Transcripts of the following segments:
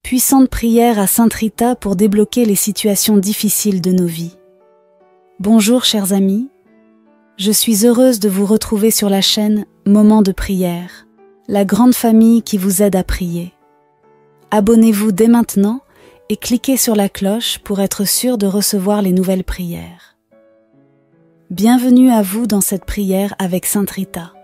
Puissante prière à Sainte Rita pour débloquer les situations difficiles de nos vies. Bonjour chers amis, je suis heureuse de vous retrouver sur la chaîne Moment de prière, la grande famille qui vous aide à prier. Abonnez-vous dès maintenant et cliquez sur la cloche pour être sûr de recevoir les nouvelles prières. Bienvenue à vous dans cette prière avec Sainte Rita.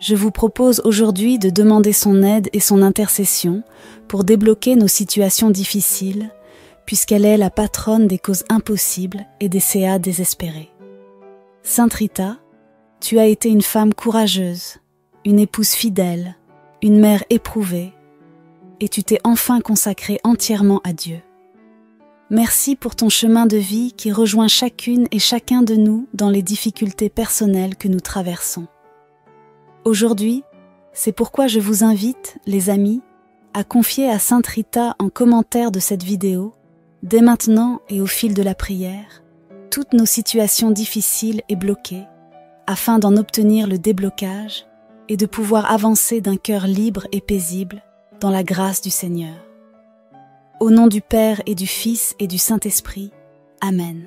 Je vous propose aujourd'hui de demander son aide et son intercession pour débloquer nos situations difficiles, puisqu'elle est la patronne des causes impossibles et des CA désespérés. Sainte Rita, tu as été une femme courageuse, une épouse fidèle, une mère éprouvée, et tu t'es enfin consacrée entièrement à Dieu. Merci pour ton chemin de vie qui rejoint chacune et chacun de nous dans les difficultés personnelles que nous traversons. Aujourd'hui, c'est pourquoi je vous invite, les amis, à confier à Sainte Rita en commentaire de cette vidéo, dès maintenant et au fil de la prière, toutes nos situations difficiles et bloquées, afin d'en obtenir le déblocage et de pouvoir avancer d'un cœur libre et paisible dans la grâce du Seigneur. Au nom du Père et du Fils et du Saint-Esprit, Amen.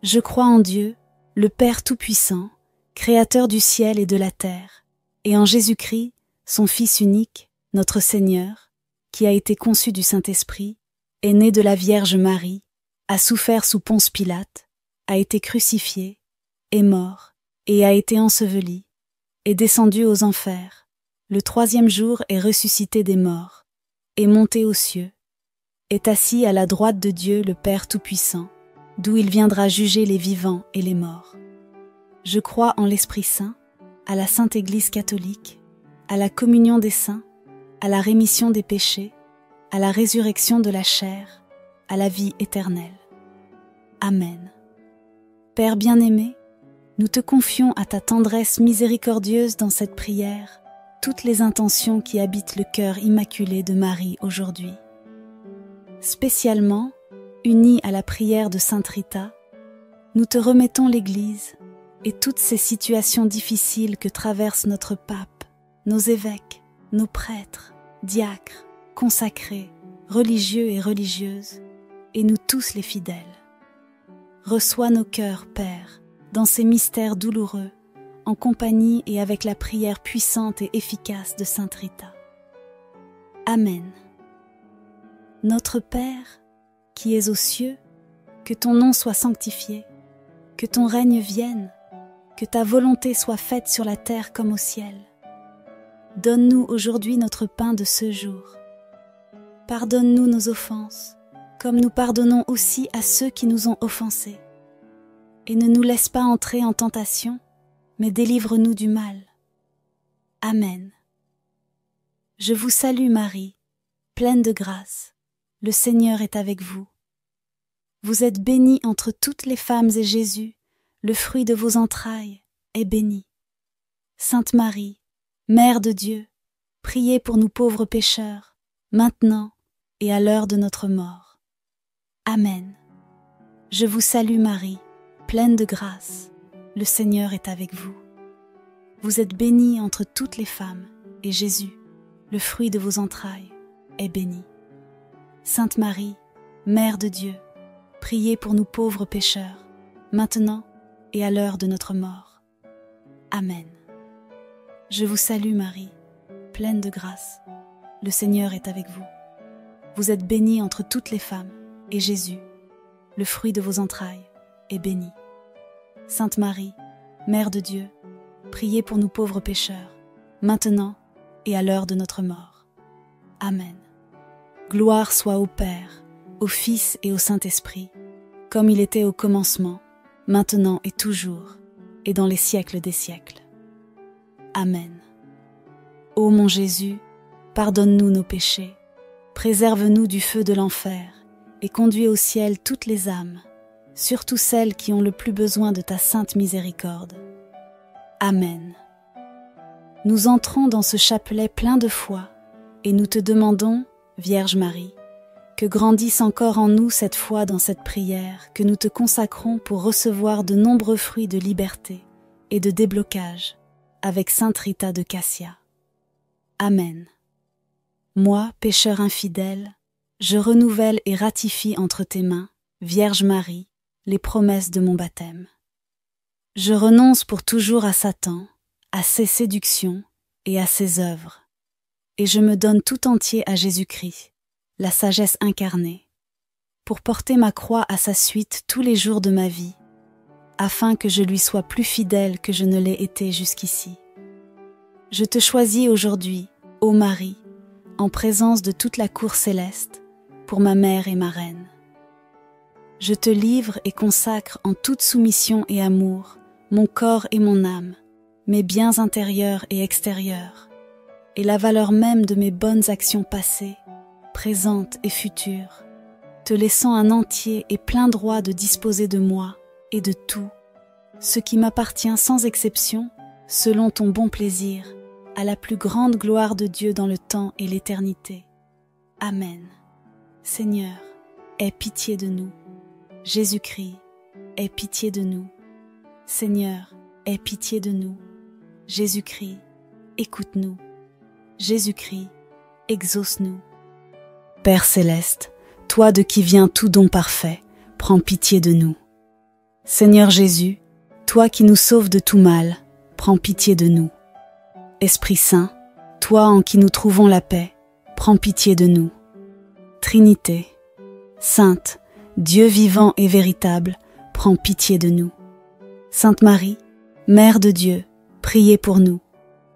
Je crois en Dieu, le Père Tout-Puissant, Créateur du ciel et de la terre, et en Jésus-Christ, son Fils unique, notre Seigneur, qui a été conçu du Saint-Esprit, est né de la Vierge Marie, a souffert sous Ponce Pilate, a été crucifié, est mort, et a été enseveli, est descendu aux enfers, le troisième jour est ressuscité des morts, est monté aux cieux, est assis à la droite de Dieu le Père Tout-Puissant, d'où il viendra juger les vivants et les morts. Je crois en l'Esprit Saint, à la Sainte Église catholique, à la communion des saints, à la rémission des péchés, à la résurrection de la chair, à la vie éternelle. Amen. Père bien-aimé, nous te confions à ta tendresse miséricordieuse dans cette prière toutes les intentions qui habitent le cœur immaculé de Marie aujourd'hui. Spécialement, unis à la prière de Sainte Rita, nous te remettons l'Église et toutes ces situations difficiles que traverse notre pape, nos évêques, nos prêtres, diacres, consacrés, religieux et religieuses, et nous tous les fidèles. Reçois nos cœurs, Père, dans ces mystères douloureux, en compagnie et avec la prière puissante et efficace de Sainte Rita. Amen. Notre Père, qui es aux cieux, que ton nom soit sanctifié, que ton règne vienne, que ta volonté soit faite sur la terre comme au ciel. Donne-nous aujourd'hui notre pain de ce jour. Pardonne-nous nos offenses, comme nous pardonnons aussi à ceux qui nous ont offensés. Et ne nous laisse pas entrer en tentation, mais délivre-nous du mal. Amen. Je vous salue Marie, pleine de grâce. Le Seigneur est avec vous. Vous êtes bénie entre toutes les femmes et Jésus, le fruit de vos entrailles, est béni. Sainte Marie, Mère de Dieu, priez pour nous pauvres pécheurs, maintenant et à l'heure de notre mort. Amen. Je vous salue Marie, pleine de grâce, le Seigneur est avec vous. Vous êtes bénie entre toutes les femmes, et Jésus, le fruit de vos entrailles, est béni. Sainte Marie, Mère de Dieu, priez pour nous pauvres pécheurs, maintenant et à l'heure de notre mort. Amen. Je vous salue Marie, pleine de grâce, le Seigneur est avec vous. Vous êtes bénie entre toutes les femmes, et Jésus, le fruit de vos entrailles, est béni. Sainte Marie, Mère de Dieu, priez pour nous pauvres pécheurs, maintenant et à l'heure de notre mort. Amen. Gloire soit au Père, au Fils et au Saint-Esprit, comme il était au commencement, maintenant et toujours, et dans les siècles des siècles. Amen. Ô mon Jésus, pardonne-nous nos péchés, préserve-nous du feu de l'enfer, et conduis au ciel toutes les âmes, surtout celles qui ont le plus besoin de ta sainte miséricorde. Amen. Nous entrons dans ce chapelet plein de foi, et nous te demandons, Vierge Marie, que grandisse encore en nous cette foi dans cette prière que nous te consacrons pour recevoir de nombreux fruits de liberté et de déblocage avec Sainte Rita de Cassia. Amen. Moi, pécheur infidèle, je renouvelle et ratifie entre tes mains, Vierge Marie, les promesses de mon baptême. Je renonce pour toujours à Satan, à ses séductions et à ses œuvres, et je me donne tout entier à Jésus-Christ, la sagesse incarnée, pour porter ma croix à sa suite tous les jours de ma vie, afin que je lui sois plus fidèle que je ne l'ai été jusqu'ici. Je te choisis aujourd'hui, ô Marie, en présence de toute la cour céleste, pour ma mère et ma reine. Je te livre et consacre en toute soumission et amour mon corps et mon âme, mes biens intérieurs et extérieurs, et la valeur même de mes bonnes actions passées, présentes et futures, te laissant un entier et plein droit de disposer de moi et de tout, ce qui m'appartient sans exception, selon ton bon plaisir, à la plus grande gloire de Dieu dans le temps et l'éternité. Amen. Seigneur, aie pitié de nous. Jésus-Christ, aie pitié de nous. Seigneur, aie pitié de nous. Jésus-Christ, écoute-nous. Jésus-Christ, exauce-nous. Père céleste, toi de qui vient tout don parfait, prends pitié de nous. Seigneur Jésus, toi qui nous sauves de tout mal, prends pitié de nous. Esprit Saint, toi en qui nous trouvons la paix, prends pitié de nous. Trinité, Sainte, Dieu vivant et véritable, prends pitié de nous. Sainte Marie, Mère de Dieu, priez pour nous.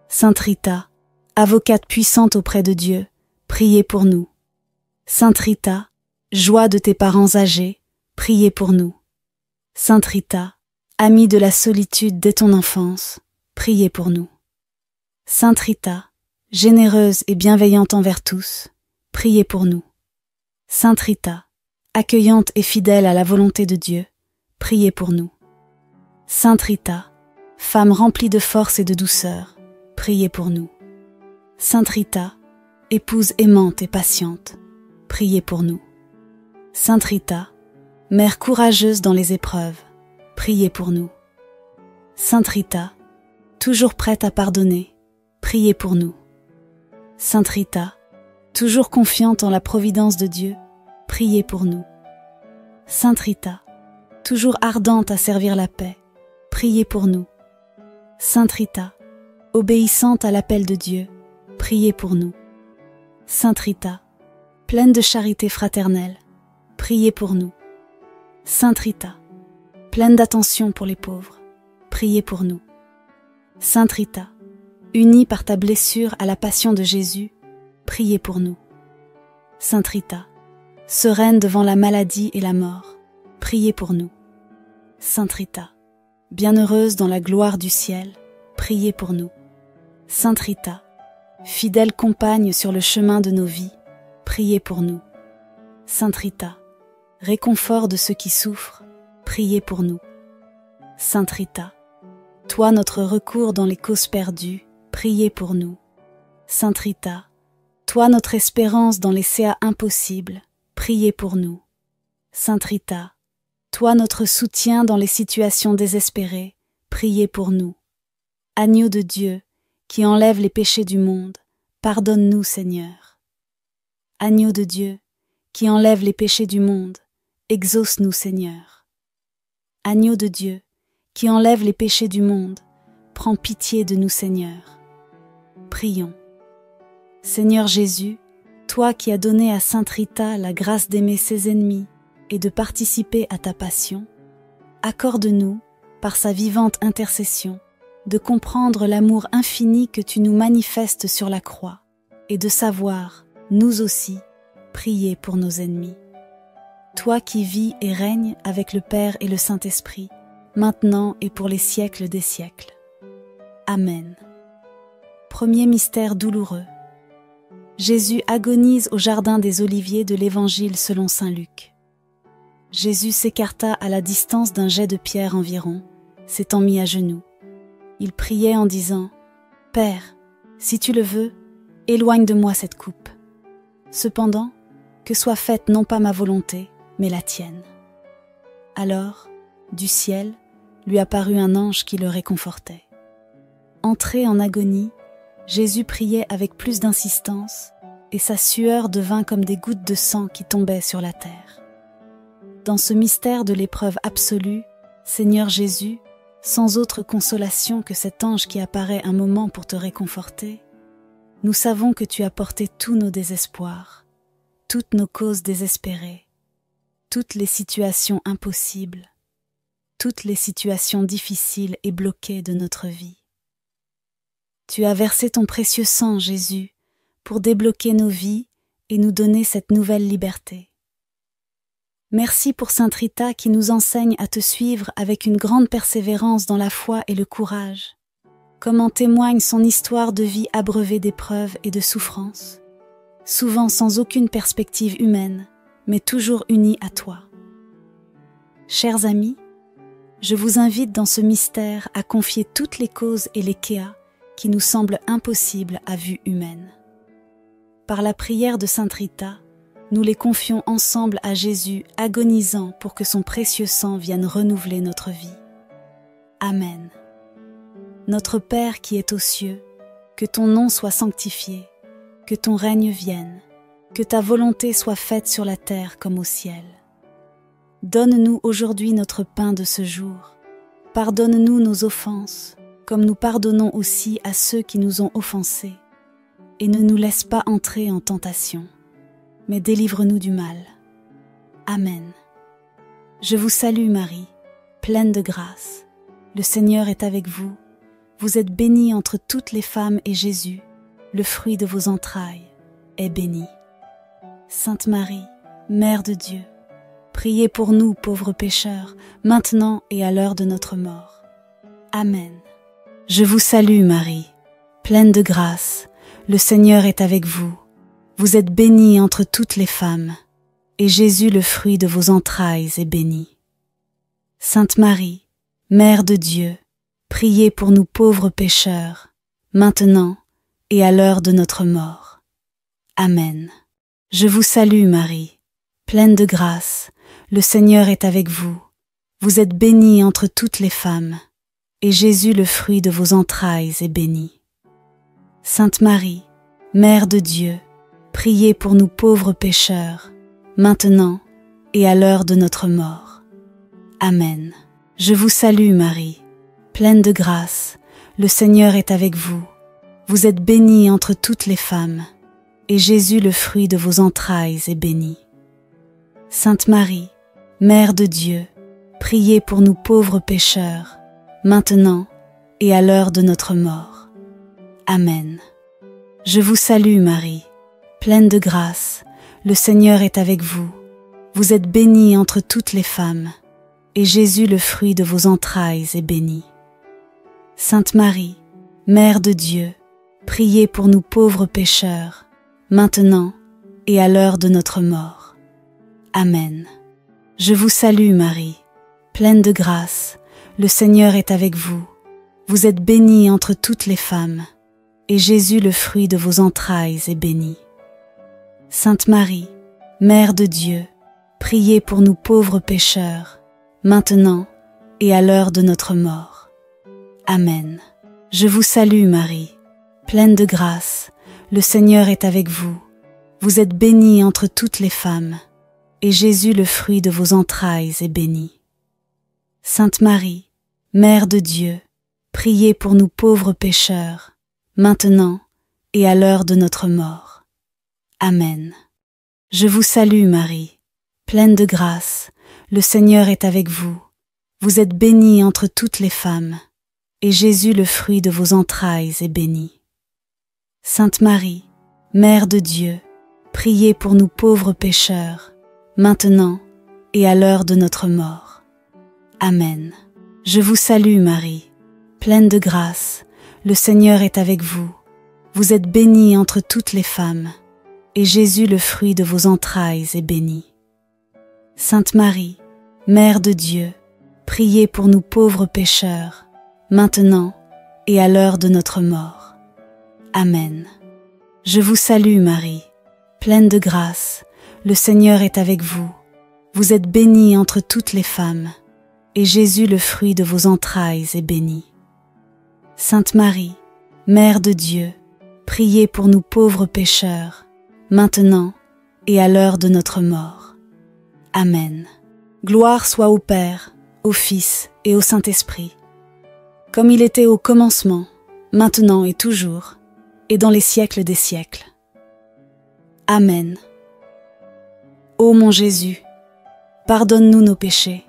Sainte Rita, avocate puissante auprès de Dieu, priez pour nous. Sainte Rita, joie de tes parents âgés, priez pour nous. Sainte Rita, amie de la solitude dès ton enfance, priez pour nous. Sainte Rita, généreuse et bienveillante envers tous, priez pour nous. Sainte Rita, accueillante et fidèle à la volonté de Dieu, priez pour nous. Sainte Rita, femme remplie de force et de douceur, priez pour nous. Sainte Rita, épouse aimante et patiente, priez pour nous. Sainte Rita, mère courageuse dans les épreuves, priez pour nous. Sainte Rita, toujours prête à pardonner, priez pour nous. Sainte Rita, toujours confiante en la providence de Dieu, priez pour nous. Sainte Rita, toujours ardente à servir la paix, priez pour nous. Sainte Rita, obéissante à l'appel de Dieu, priez pour nous. Sainte Rita, pleine de charité fraternelle, priez pour nous. Sainte Rita, pleine d'attention pour les pauvres, priez pour nous. Sainte Rita, unie par ta blessure à la passion de Jésus, priez pour nous. Sainte Rita, sereine devant la maladie et la mort, priez pour nous. Sainte Rita, bienheureuse dans la gloire du ciel, priez pour nous. Sainte Rita, fidèle compagne sur le chemin de nos vies, priez pour nous. Sainte Rita, réconfort de ceux qui souffrent, priez pour nous. Sainte Rita, toi notre recours dans les causes perdues, priez pour nous. Sainte Rita, toi notre espérance dans les CA impossibles, priez pour nous. Sainte Rita, toi notre soutien dans les situations désespérées, priez pour nous. Agneau de Dieu, qui enlève les péchés du monde, pardonne-nous Seigneur. Agneau de Dieu, qui enlève les péchés du monde, exauce-nous Seigneur. Agneau de Dieu, qui enlève les péchés du monde, prends pitié de nous Seigneur. Prions. Seigneur Jésus, toi qui as donné à Sainte Rita la grâce d'aimer ses ennemis et de participer à ta passion, accorde-nous, par sa vivante intercession, de comprendre l'amour infini que tu nous manifestes sur la croix et de savoir, nous aussi, prier pour nos ennemis. Toi qui vis et règnes avec le Père et le Saint-Esprit, maintenant et pour les siècles des siècles. Amen. Premier mystère douloureux. Jésus agonise au jardin des Oliviers de l'Évangile selon saint Luc. Jésus s'écarta à la distance d'un jet de pierre environ, s'étant mis à genoux. Il priait en disant « Père, si tu le veux, éloigne de moi cette coupe. Cependant, que soit faite non pas ma volonté, mais la tienne. » Alors, du ciel, lui apparut un ange qui le réconfortait. Entré en agonie, Jésus priait avec plus d'insistance et sa sueur devint comme des gouttes de sang qui tombaient sur la terre. Dans ce mystère de l'épreuve absolue, Seigneur Jésus, sans autre consolation que cet ange qui apparaît un moment pour te réconforter, nous savons que tu as porté tous nos désespoirs, toutes nos causes désespérées, toutes les situations impossibles, toutes les situations difficiles et bloquées de notre vie. Tu as versé ton précieux sang, Jésus, pour débloquer nos vies et nous donner cette nouvelle liberté. Merci pour Sainte Rita qui nous enseigne à te suivre avec une grande persévérance dans la foi et le courage, comme en témoigne son histoire de vie abreuvée d'épreuves et de souffrances, souvent sans aucune perspective humaine, mais toujours unie à toi. Chers amis, je vous invite dans ce mystère à confier toutes les causes et les kéas qui nous semblent impossibles à vue humaine. Par la prière de Sainte Rita, nous les confions ensemble à Jésus agonisant pour que son précieux sang vienne renouveler notre vie. Amen. Notre Père qui es aux cieux, que ton nom soit sanctifié, que ton règne vienne, que ta volonté soit faite sur la terre comme au ciel. Donne-nous aujourd'hui notre pain de ce jour. Pardonne-nous nos offenses, comme nous pardonnons aussi à ceux qui nous ont offensés. Et ne nous laisse pas entrer en tentation, mais délivre-nous du mal. Amen. Je vous salue Marie, pleine de grâce. Le Seigneur est avec vous. Vous êtes bénie entre toutes les femmes et Jésus, le fruit de vos entrailles, est béni. Sainte Marie, Mère de Dieu, priez pour nous pauvres pécheurs, maintenant et à l'heure de notre mort. Amen. Je vous salue Marie, pleine de grâce. Le Seigneur est avec vous. Vous êtes bénie entre toutes les femmes, et Jésus, le fruit de vos entrailles, est béni. Sainte Marie, Mère de Dieu, priez pour nous pauvres pécheurs, maintenant et à l'heure de notre mort. Amen. Je vous salue Marie, pleine de grâce. Le Seigneur est avec vous. Vous êtes bénie entre toutes les femmes, et Jésus, le fruit de vos entrailles, est béni. Sainte Marie, Mère de Dieu, priez pour nous pauvres pécheurs, maintenant et à l'heure de notre mort. Amen. Je vous salue Marie, pleine de grâce. Le Seigneur est avec vous. Vous êtes bénie entre toutes les femmes, et Jésus, le fruit de vos entrailles, est béni. Sainte Marie, Mère de Dieu, priez pour nous pauvres pécheurs, maintenant et à l'heure de notre mort. Amen. Je vous salue Marie, pleine de grâce. Le Seigneur est avec vous. Vous êtes bénie entre toutes les femmes, et Jésus, le fruit de vos entrailles, est béni. Sainte Marie, Mère de Dieu, priez pour nous pauvres pécheurs, maintenant et à l'heure de notre mort. Amen. Je vous salue Marie, pleine de grâce. Le Seigneur est avec vous. Vous êtes bénie entre toutes les femmes, et Jésus, le fruit de vos entrailles, est béni. Sainte Marie, Mère de Dieu, priez pour nous pauvres pécheurs, maintenant et à l'heure de notre mort. Amen. Je vous salue Marie, pleine de grâce. Le Seigneur est avec vous. Vous êtes bénie entre toutes les femmes, et Jésus, le fruit de vos entrailles, est béni. Sainte Marie, Mère de Dieu, priez pour nous pauvres pécheurs, maintenant et à l'heure de notre mort. Amen. Je vous salue Marie, pleine de grâce. Le Seigneur est avec vous. Vous êtes bénie entre toutes les femmes, et Jésus, le fruit de vos entrailles, est béni. Sainte Marie, Mère de Dieu, priez pour nous pauvres pécheurs, maintenant et à l'heure de notre mort. Amen. Je vous salue Marie, pleine de grâce. Le Seigneur est avec vous. Vous êtes bénie entre toutes les femmes, et Jésus, le fruit de vos entrailles, est béni. Sainte Marie, Mère de Dieu, priez pour nous pauvres pécheurs, maintenant et à l'heure de notre mort. Amen. Je vous salue Marie, pleine de grâce. Le Seigneur est avec vous. Vous êtes bénie entre toutes les femmes, et Jésus, le fruit de vos entrailles, est béni. Sainte Marie, Mère de Dieu, priez pour nous pauvres pécheurs, maintenant et à l'heure de notre mort. Amen. Gloire soit au Père, au Fils et au Saint-Esprit, comme il était au commencement, maintenant et toujours, et dans les siècles des siècles. Amen. Ô mon Jésus, pardonne-nous nos péchés,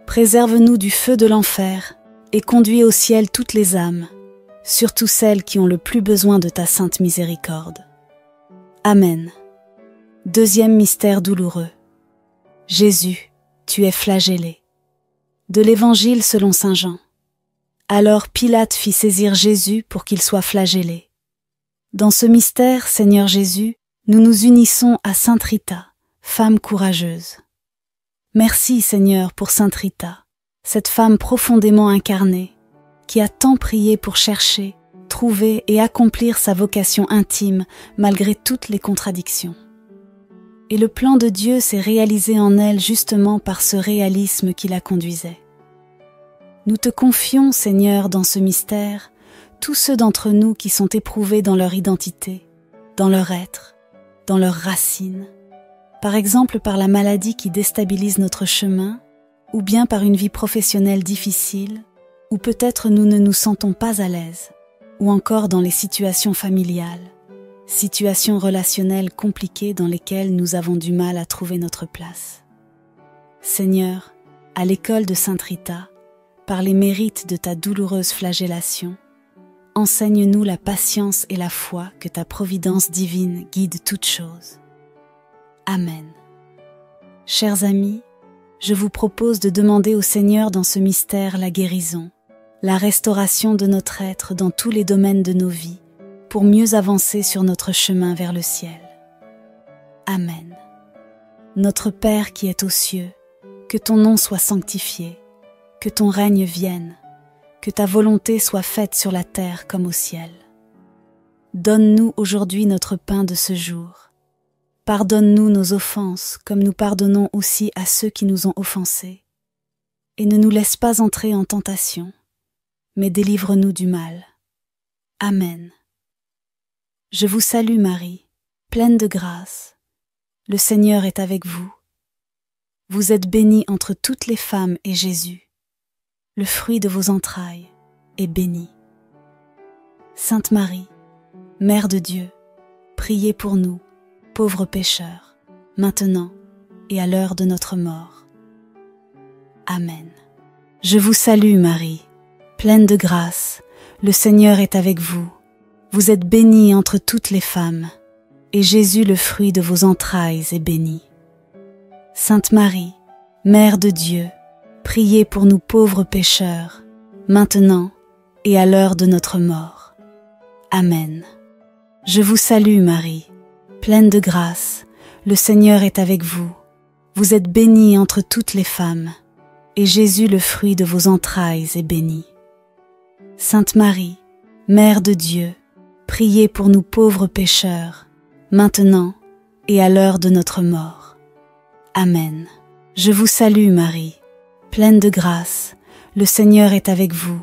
préserve-nous du feu de l'enfer et conduis au ciel toutes les âmes, surtout celles qui ont le plus besoin de ta sainte miséricorde. Amen. Deuxième mystère douloureux. Jésus, tu es flagellé. De l'Évangile selon saint Jean. Alors Pilate fit saisir Jésus pour qu'il soit flagellé. Dans ce mystère, Seigneur Jésus, nous nous unissons à sainte Rita, femme courageuse. Merci Seigneur pour sainte Rita, cette femme profondément incarnée, qui a tant prié pour chercher, trouver et accomplir sa vocation intime malgré toutes les contradictions. Et le plan de Dieu s'est réalisé en elle justement par ce réalisme qui la conduisait. Nous te confions, Seigneur, dans ce mystère, tous ceux d'entre nous qui sont éprouvés dans leur identité, dans leur être, dans leurs racines, par exemple par la maladie qui déstabilise notre chemin, ou bien par une vie professionnelle difficile, ou peut-être nous ne nous sentons pas à l'aise, ou encore dans les situations familiales, situations relationnelles compliquées dans lesquelles nous avons du mal à trouver notre place. Seigneur, à l'école de sainte Rita, par les mérites de ta douloureuse flagellation, enseigne-nous la patience et la foi que ta providence divine guide toutes choses. Amen. Chers amis, je vous propose de demander au Seigneur dans ce mystère la guérison, la restauration de notre être dans tous les domaines de nos vies, pour mieux avancer sur notre chemin vers le ciel. Amen. Notre Père qui es aux cieux, que ton nom soit sanctifié, que ton règne vienne, que ta volonté soit faite sur la terre comme au ciel. Donne-nous aujourd'hui notre pain de ce jour. Pardonne-nous nos offenses comme nous pardonnons aussi à ceux qui nous ont offensés. Et ne nous laisse pas entrer en tentation, mais délivre-nous du mal. Amen. Je vous salue Marie, pleine de grâce. Le Seigneur est avec vous. Vous êtes bénie entre toutes les femmes et Jésus, le fruit de vos entrailles, est béni. Sainte Marie, Mère de Dieu, priez pour nous, pauvres pécheurs, maintenant et à l'heure de notre mort. Amen. Je vous salue Marie, pleine de grâce, le Seigneur est avec vous. Vous êtes bénie entre toutes les femmes, et Jésus, le fruit de vos entrailles, est béni. Sainte Marie, Mère de Dieu, priez pour nous pauvres pécheurs, maintenant et à l'heure de notre mort. Amen. Je vous salue Marie, pleine de grâce, le Seigneur est avec vous. Vous êtes bénie entre toutes les femmes, et Jésus, le fruit de vos entrailles, est béni. Sainte Marie, Mère de Dieu, priez pour nous pauvres pécheurs, maintenant et à l'heure de notre mort. Amen. Je vous salue Marie, pleine de grâce, le Seigneur est avec vous.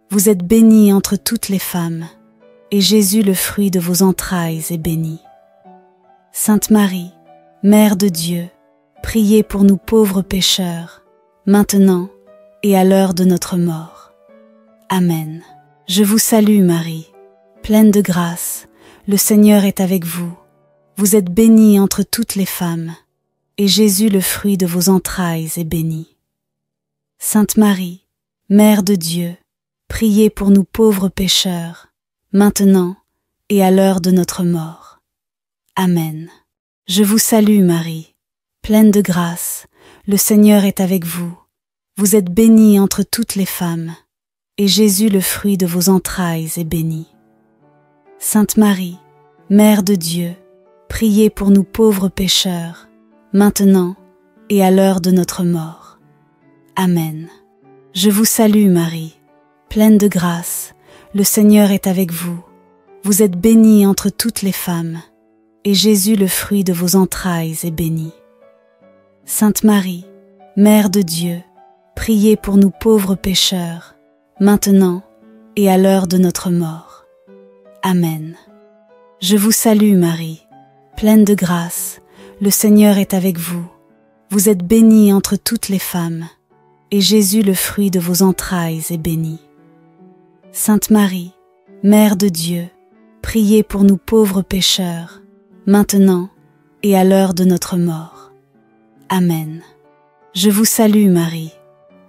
Vous êtes bénie entre toutes les femmes, et Jésus, le fruit de vos entrailles, est béni. Sainte Marie, Mère de Dieu, priez pour nous pauvres pécheurs, maintenant et à l'heure de notre mort. Amen. Je vous salue Marie, pleine de grâce, le Seigneur est avec vous. Vous êtes bénie entre toutes les femmes, et Jésus, le fruit de vos entrailles, est béni. Sainte Marie, Mère de Dieu, priez pour nous pauvres pécheurs, maintenant et à l'heure de notre mort. Amen. Je vous salue Marie, pleine de grâce, le Seigneur est avec vous. Vous êtes bénie entre toutes les femmes, et Jésus, le fruit de vos entrailles, est béni. Sainte Marie, Mère de Dieu, priez pour nous pauvres pécheurs, maintenant et à l'heure de notre mort. Amen. Je vous salue Marie, pleine de grâce, le Seigneur est avec vous. Vous êtes bénie entre toutes les femmes, et Jésus, le fruit de vos entrailles, est béni. Sainte Marie, Mère de Dieu, priez pour nous pauvres pécheurs, maintenant et à l'heure de notre mort. Amen. Je vous salue Marie, pleine de grâce, le Seigneur est avec vous. Vous êtes bénie entre toutes les femmes, et Jésus, le fruit de vos entrailles, est béni. Sainte Marie, Mère de Dieu, priez pour nous pauvres pécheurs, maintenant et à l'heure de notre mort. Amen. Je vous salue Marie,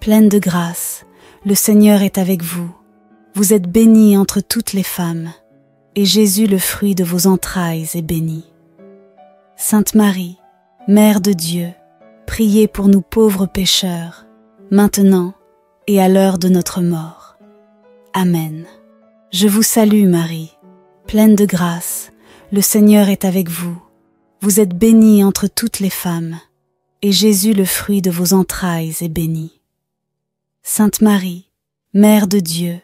pleine de grâce, le Seigneur est avec vous. Vous êtes bénie entre toutes les femmes, et Jésus, le fruit de vos entrailles, est béni. Sainte Marie, Mère de Dieu, priez pour nous pauvres pécheurs, maintenant et à l'heure de notre mort. Amen. Je vous salue Marie, pleine de grâce, le Seigneur est avec vous. Vous êtes bénie entre toutes les femmes, et Jésus, le fruit de vos entrailles, est béni. Sainte Marie, Mère de Dieu,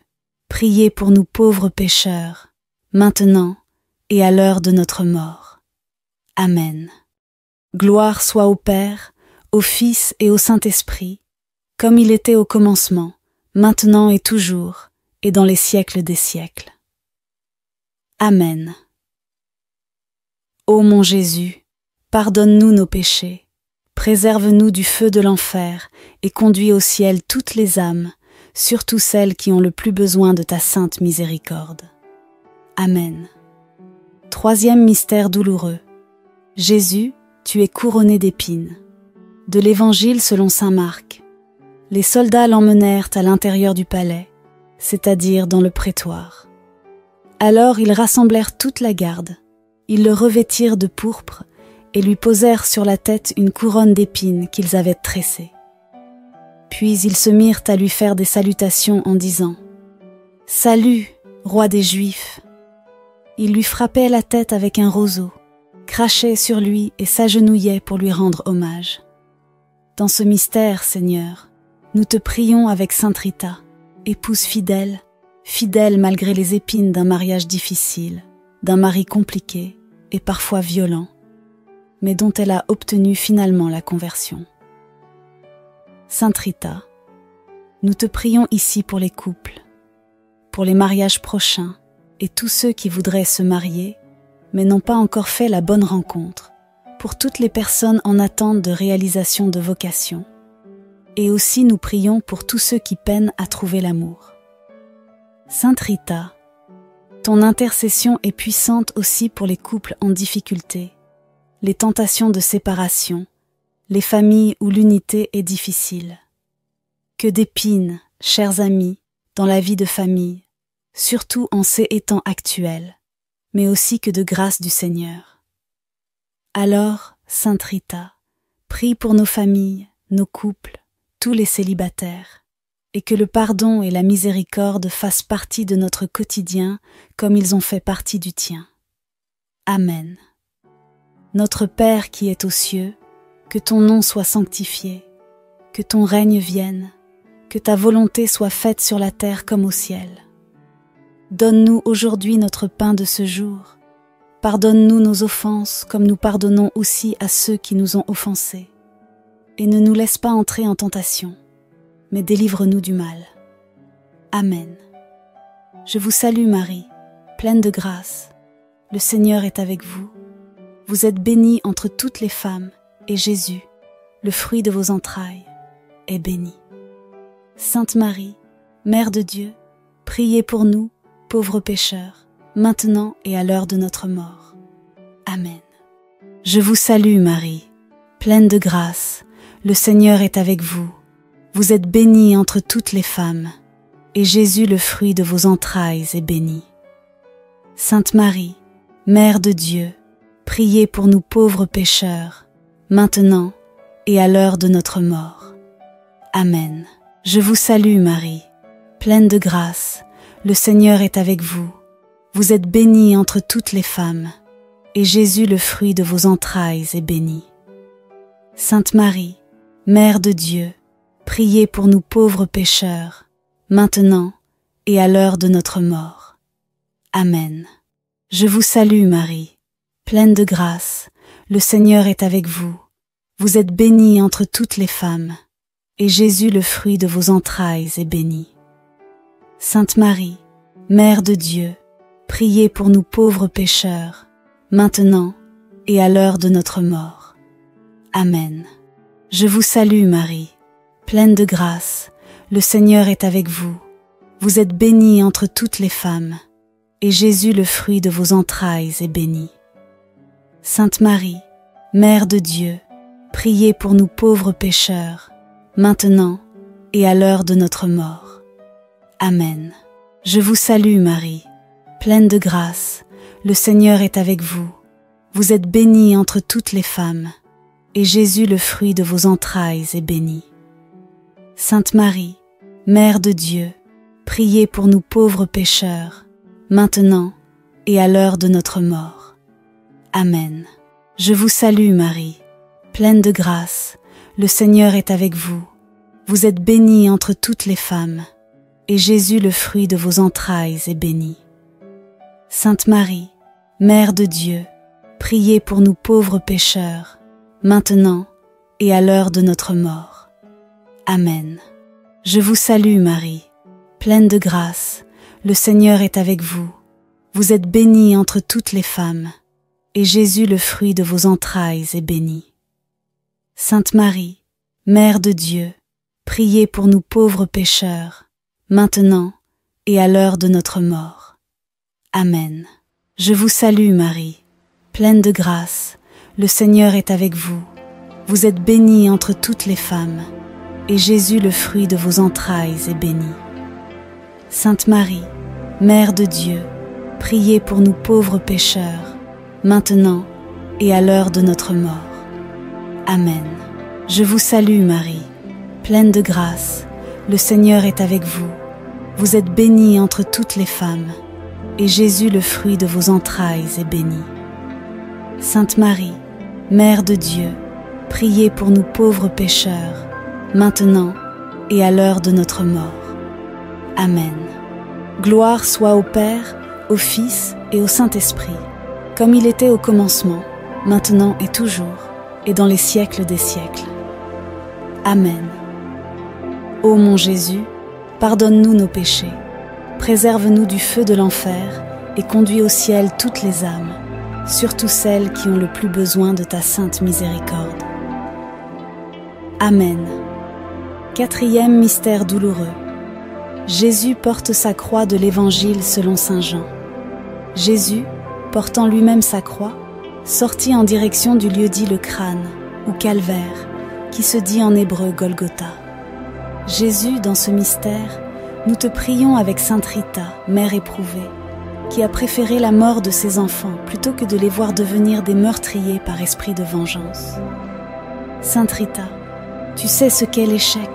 priez pour nous pauvres pécheurs, maintenant et à l'heure de notre mort. Amen. Gloire soit au Père, au Fils et au Saint-Esprit, comme il était au commencement, maintenant et toujours, et dans les siècles des siècles. Amen. Ô mon Jésus, pardonne-nous nos péchés, préserve-nous du feu de l'enfer et conduis au ciel toutes les âmes, surtout celles qui ont le plus besoin de ta sainte miséricorde. Amen. Troisième mystère douloureux. Jésus, tu es couronné d'épines. De l'Évangile selon saint Marc. Les soldats l'emmenèrent à l'intérieur du palais, c'est-à-dire dans le prétoire. Alors ils rassemblèrent toute la garde. Ils le revêtirent de pourpre et lui posèrent sur la tête une couronne d'épines qu'ils avaient tressée. Puis ils se mirent à lui faire des salutations en disant « Salut, roi des Juifs !» Ils lui frappaient la tête avec un roseau, crachaient sur lui et s'agenouillaient pour lui rendre hommage. Dans ce mystère, Seigneur, nous te prions avec Sainte Rita, épouse fidèle, fidèle malgré les épines d'un mariage difficile, d'un mari compliqué et parfois violent, mais dont elle a obtenu finalement la conversion. Sainte Rita, nous te prions ici pour les couples, pour les mariages prochains et tous ceux qui voudraient se marier, mais n'ont pas encore fait la bonne rencontre, pour toutes les personnes en attente de réalisation de vocation. Et aussi nous prions pour tous ceux qui peinent à trouver l'amour. Sainte Rita, ton intercession est puissante aussi pour les couples en difficulté, les tentations de séparation, les familles où l'unité est difficile. Que d'épines, chers amis, dans la vie de famille, surtout en ces temps actuels, mais aussi que de grâce du Seigneur. Alors, Sainte Rita, prie pour nos familles, nos couples, tous les célibataires, et que le pardon et la miséricorde fassent partie de notre quotidien comme ils ont fait partie du tien. Amen. Notre Père qui es aux cieux, que ton nom soit sanctifié, que ton règne vienne, que ta volonté soit faite sur la terre comme au ciel. Donne-nous aujourd'hui notre pain de ce jour. Pardonne-nous nos offenses comme nous pardonnons aussi à ceux qui nous ont offensés. Et ne nous laisse pas entrer en tentation, mais délivre-nous du mal. Amen. Je vous salue Marie, pleine de grâce. Le Seigneur est avec vous. Vous êtes bénie entre toutes les femmes, et Jésus, le fruit de vos entrailles, est béni. Sainte Marie, Mère de Dieu, priez pour nous, pauvres pécheurs, maintenant et à l'heure de notre mort. Amen. Je vous salue Marie, pleine de grâce, le Seigneur est avec vous. Vous êtes bénie entre toutes les femmes, et Jésus, le fruit de vos entrailles, est béni. Sainte Marie, Mère de Dieu, priez pour nous pauvres pécheurs, maintenant et à l'heure de notre mort. Amen. Je vous salue Marie, pleine de grâce, le Seigneur est avec vous. Vous êtes bénie entre toutes les femmes, et Jésus, le fruit de vos entrailles, est béni. Sainte Marie, Mère de Dieu, priez pour nous pauvres pécheurs, maintenant et à l'heure de notre mort. Amen. Je vous salue Marie, pleine de grâce, le Seigneur est avec vous. Vous êtes bénie entre toutes les femmes, et Jésus, le fruit de vos entrailles, est béni. Sainte Marie, Mère de Dieu, priez pour nous pauvres pécheurs, maintenant et à l'heure de notre mort. Amen. Je vous salue Marie, pleine de grâce, le Seigneur est avec vous. Vous êtes bénie entre toutes les femmes, et Jésus, le fruit de vos entrailles, est béni. Sainte Marie, Mère de Dieu, priez pour nous pauvres pécheurs, maintenant et à l'heure de notre mort. Amen. Je vous salue Marie, pleine de grâce, le Seigneur est avec vous. Vous êtes bénie entre toutes les femmes, et Jésus, le fruit de vos entrailles, est béni. Sainte Marie, Mère de Dieu, priez pour nous pauvres pécheurs, maintenant et à l'heure de notre mort. Amen. Je vous salue Marie, pleine de grâce, le Seigneur est avec vous. Vous êtes bénie entre toutes les femmes, et Jésus, le fruit de vos entrailles, est béni. Sainte Marie, Mère de Dieu, priez pour nous pauvres pécheurs, maintenant et à l'heure de notre mort. Amen. Je vous salue Marie, pleine de grâce, le Seigneur est avec vous. Vous êtes bénie entre toutes les femmes, et Jésus, le fruit de vos entrailles, est béni. Sainte Marie, Mère de Dieu, priez pour nous pauvres pécheurs, maintenant et à l'heure de notre mort. Amen. Je vous salue Marie, pleine de grâce, le Seigneur est avec vous. Vous êtes bénie entre toutes les femmes, et Jésus, le fruit de vos entrailles, est béni. Sainte Marie, Mère de Dieu, priez pour nous pauvres pécheurs, maintenant et à l'heure de notre mort. Amen. Je vous salue Marie, pleine de grâce, le Seigneur est avec vous. Vous êtes bénie entre toutes les femmes, et Jésus, le fruit de vos entrailles, est béni. Sainte Marie, Mère de Dieu, priez pour nous pauvres pécheurs, maintenant et à l'heure de notre mort. Amen. Gloire soit au Père, au Fils et au Saint-Esprit, comme il était au commencement, maintenant et toujours, et dans les siècles des siècles. Amen. Ô mon Jésus, pardonne-nous nos péchés, préserve-nous du feu de l'enfer et conduis au ciel toutes les âmes, surtout celles qui ont le plus besoin de ta sainte miséricorde. Amen. Quatrième mystère douloureux. Jésus porte sa croix de l'Évangile selon saint Jean. Jésus, portant lui-même sa croix, sortit en direction du lieu dit le crâne, ou calvaire, qui se dit en hébreu Golgotha. Jésus, dans ce mystère, nous te prions avec sainte Rita, mère éprouvée, qui a préféré la mort de ses enfants plutôt que de les voir devenir des meurtriers par esprit de vengeance. Sainte Rita, tu sais ce qu'est l'échec,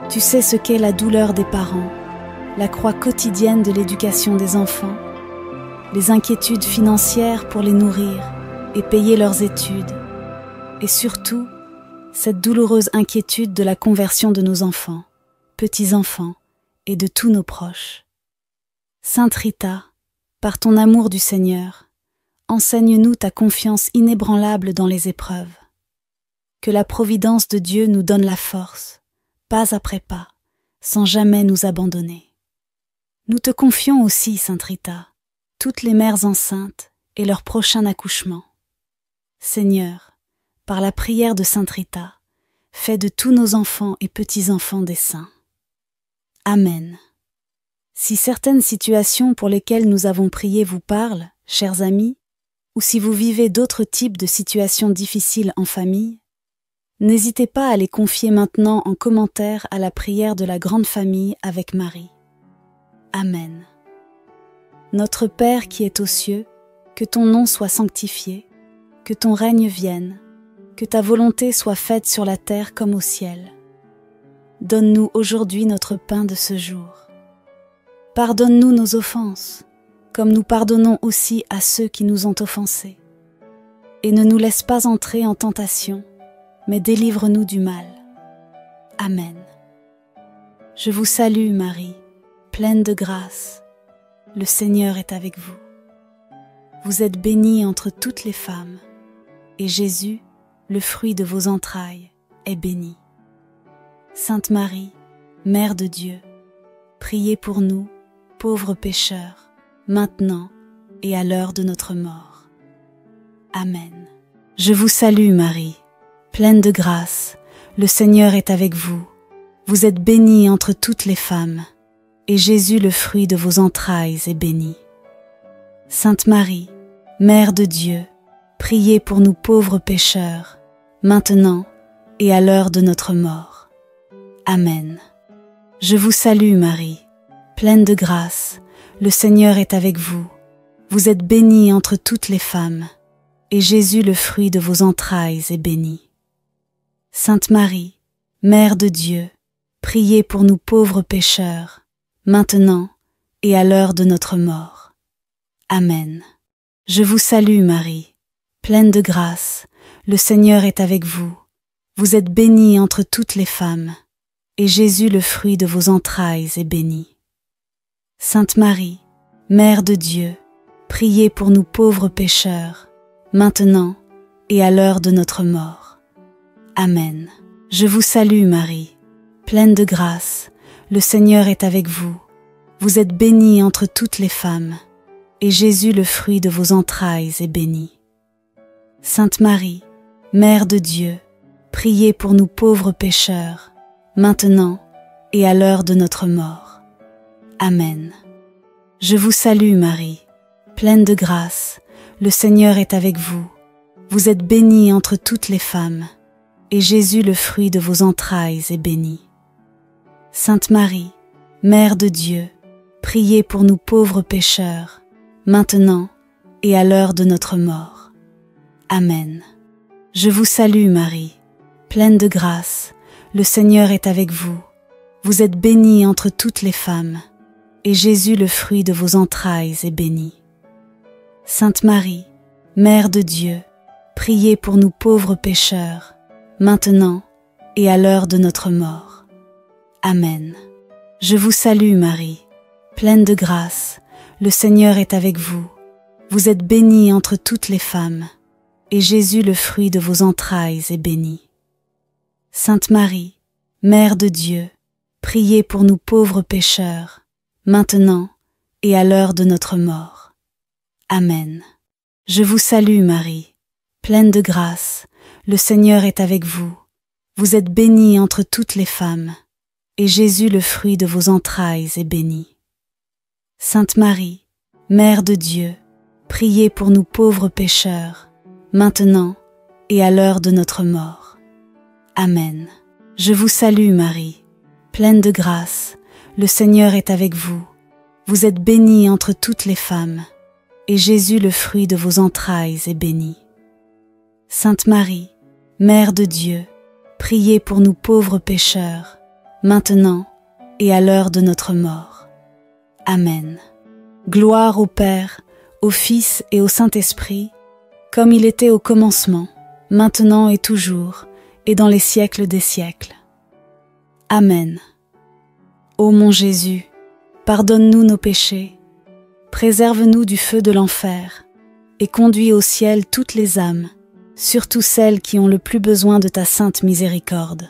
tu sais ce qu'est la douleur des parents, la croix quotidienne de l'éducation des enfants, les inquiétudes financières pour les nourrir et payer leurs études, et surtout, cette douloureuse inquiétude de la conversion de nos enfants, petits-enfants et de tous nos proches. Sainte Rita, par ton amour du Seigneur, enseigne-nous ta confiance inébranlable dans les épreuves. Que la providence de Dieu nous donne la force, pas après pas, sans jamais nous abandonner. Nous te confions aussi, Sainte Rita, toutes les mères enceintes et leur prochain accouchement. Seigneur, par la prière de Sainte Rita, fais de tous nos enfants et petits-enfants des saints. Amen. Si certaines situations pour lesquelles nous avons prié vous parlent, chers amis, ou si vous vivez d'autres types de situations difficiles en famille, n'hésitez pas à les confier maintenant en commentaire à la prière de la grande famille avec Marie. Amen. Notre Père qui es aux cieux, que ton nom soit sanctifié, que ton règne vienne, que ta volonté soit faite sur la terre comme au ciel. Donne-nous aujourd'hui notre pain de ce jour. Pardonne-nous nos offenses, comme nous pardonnons aussi à ceux qui nous ont offensés. Et ne nous laisse pas entrer en tentation, mais délivre-nous du mal. Amen. Je vous salue Marie, pleine de grâce. Le Seigneur est avec vous. Vous êtes bénie entre toutes les femmes, et Jésus, le fruit de vos entrailles, est béni. Sainte Marie, Mère de Dieu, priez pour nous, pauvres pécheurs, maintenant et à l'heure de notre mort. Amen. Je vous salue Marie, pleine de grâce, le Seigneur est avec vous. Vous êtes bénie entre toutes les femmes, et Jésus, le fruit de vos entrailles, est béni. Sainte Marie, Mère de Dieu, priez pour nous pauvres pécheurs, maintenant et à l'heure de notre mort. Amen. Je vous salue Marie, pleine de grâce, le Seigneur est avec vous. Vous êtes bénie entre toutes les femmes, et Jésus, le fruit de vos entrailles, est béni. Sainte Marie, Mère de Dieu, priez pour nous pauvres pécheurs, maintenant et à l'heure de notre mort. Amen. Je vous salue Marie, pleine de grâce, le Seigneur est avec vous. Vous êtes bénie entre toutes les femmes, et Jésus, le fruit de vos entrailles, est béni. Sainte Marie, Mère de Dieu, priez pour nous pauvres pécheurs, maintenant et à l'heure de notre mort. Amen. Je vous salue Marie, pleine de grâce, le Seigneur est avec vous. Vous êtes bénie entre toutes les femmes, et Jésus, le fruit de vos entrailles, est béni. Sainte Marie, Mère de Dieu, priez pour nous pauvres pécheurs, maintenant et à l'heure de notre mort. Amen. Je vous salue Marie, pleine de grâce, le Seigneur est avec vous. Vous êtes bénie entre toutes les femmes, et Jésus, le fruit de vos entrailles, est béni. Sainte Marie, Mère de Dieu, priez pour nous pauvres pécheurs, maintenant et à l'heure de notre mort. Amen. Je vous salue Marie, pleine de grâce, le Seigneur est avec vous. Vous êtes bénie entre toutes les femmes, et Jésus, le fruit de vos entrailles, est béni. Sainte Marie, Mère de Dieu, priez pour nous pauvres pécheurs, maintenant et à l'heure de notre mort. Amen. Je vous salue Marie, pleine de grâce, le Seigneur est avec vous. Vous êtes bénie entre toutes les femmes, et Jésus, le fruit de vos entrailles, est béni. Sainte Marie, Mère de Dieu, priez pour nous pauvres pécheurs, maintenant et à l'heure de notre mort. Amen. Je vous salue Marie, pleine de grâce, le Seigneur est avec vous. Vous êtes bénie entre toutes les femmes, et Jésus, le fruit de vos entrailles, est béni. Sainte Marie, Mère de Dieu, priez pour nous pauvres pécheurs, maintenant et à l'heure de notre mort. Amen. Je vous salue Marie, pleine de grâce, le Seigneur est avec vous. Vous êtes bénie entre toutes les femmes, et Jésus, le fruit de vos entrailles, est béni. Sainte Marie, Mère de Dieu, priez pour nous pauvres pécheurs, maintenant et à l'heure de notre mort. Amen. Gloire au Père, au Fils et au Saint-Esprit, comme il était au commencement, maintenant et toujours, et dans les siècles des siècles. Amen. Ô mon Jésus, pardonne-nous nos péchés, préserve-nous du feu de l'enfer, et conduis au ciel toutes les âmes, surtout celles qui ont le plus besoin de ta sainte miséricorde.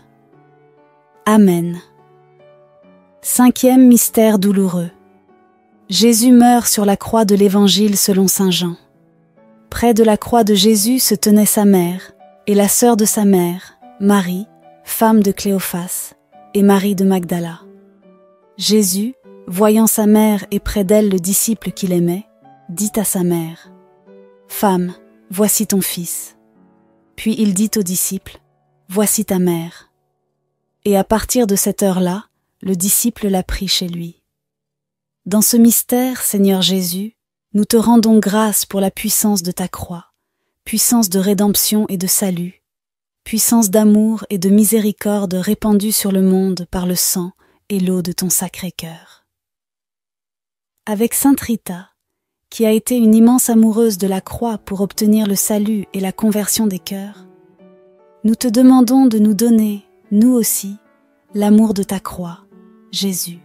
Amen. Cinquième mystère douloureux. Jésus meurt sur la croix de l'Évangile selon saint Jean. Près de la croix de Jésus se tenait sa mère, et la sœur de sa mère, Marie, femme de Cléophas, et Marie de Magdala. Jésus, voyant sa mère et près d'elle le disciple qu'il aimait, dit à sa mère, « Femme, voici ton fils. » Puis il dit au disciple, « Voici ta mère. » Et à partir de cette heure-là, le disciple l'a pris chez lui. Dans ce mystère, Seigneur Jésus, nous te rendons grâce pour la puissance de ta croix, puissance de rédemption et de salut, puissance d'amour et de miséricorde répandue sur le monde par le sang et l'eau de ton Sacré-Cœur. Avec Sainte Rita, qui a été une immense amoureuse de la croix pour obtenir le salut et la conversion des cœurs, nous te demandons de nous donner, nous aussi, l'amour de ta croix, Jésus.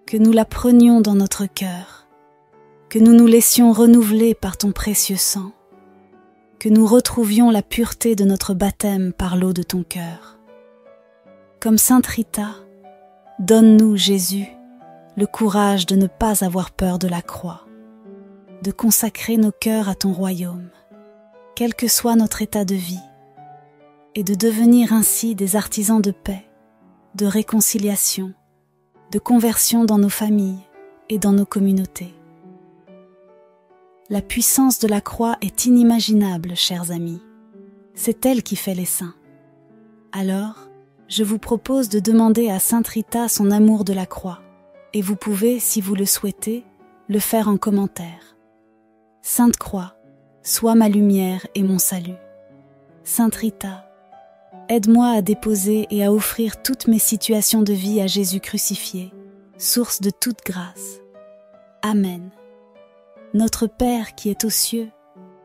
Que nous la prenions dans notre cœur, que nous nous laissions renouveler par ton précieux sang, que nous retrouvions la pureté de notre baptême par l'eau de ton cœur. Comme Sainte Rita, donne-nous, Jésus, le courage de ne pas avoir peur de la croix, de consacrer nos cœurs à ton royaume, quel que soit notre état de vie, et de devenir ainsi des artisans de paix, de réconciliation, de conversion dans nos familles et dans nos communautés. La puissance de la croix est inimaginable, chers amis. C'est elle qui fait les saints. Alors, je vous propose de demander à Sainte Rita son amour de la croix, et vous pouvez, si vous le souhaitez, le faire en commentaire. Sainte Croix, sois ma lumière et mon salut. Sainte Rita, aide-moi à déposer et à offrir toutes mes situations de vie à Jésus crucifié, source de toute grâce. Amen. Notre Père qui es aux cieux,